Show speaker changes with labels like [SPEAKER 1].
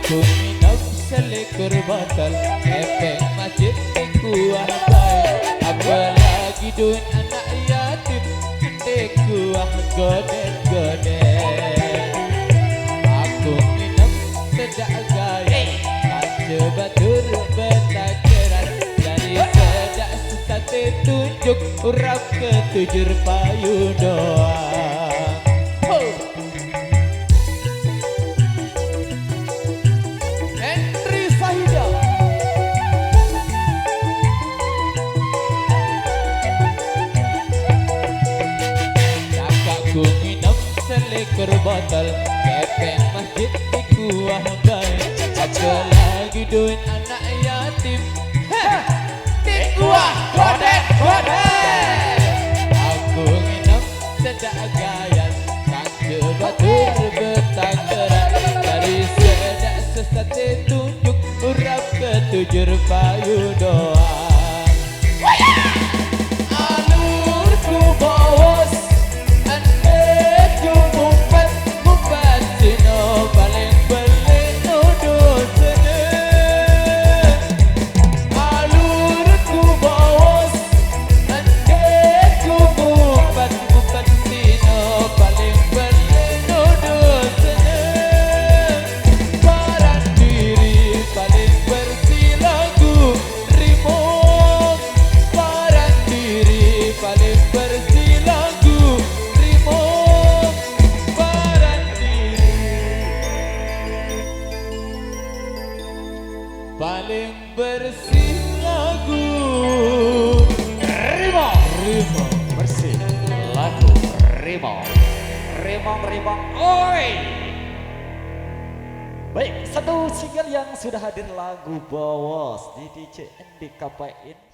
[SPEAKER 1] Aku minum selikur botol efek masjid kuah baik. Apalagi duit anak yatim di kuah godet-godet. Aku minum sedak gaya kaca batur betakeran. Dari sedak sesate tunjuk urap ketujur payu doang. Selikur botol kepeng masjid di kuah baik. Apalagi duit anak yatim di kuah godet-godet. Aku nginep sedak gayas kaca batur betakeran. Dari sedak sesate tunjuk urap ketujur payu doang. Alurku bos paling belik nuduh seneng. Alurku bos andeku mumpat sino paling belik nuduh seneng. Barang diri paling bersih lagu rimong. Barang diri paling bersih lagu rimong. Barang paling bersih lagu Rimong bersih lagu Rimong oi. Baik, satu single yang sudah hadir lagu Bawos di DJ Endi KPin.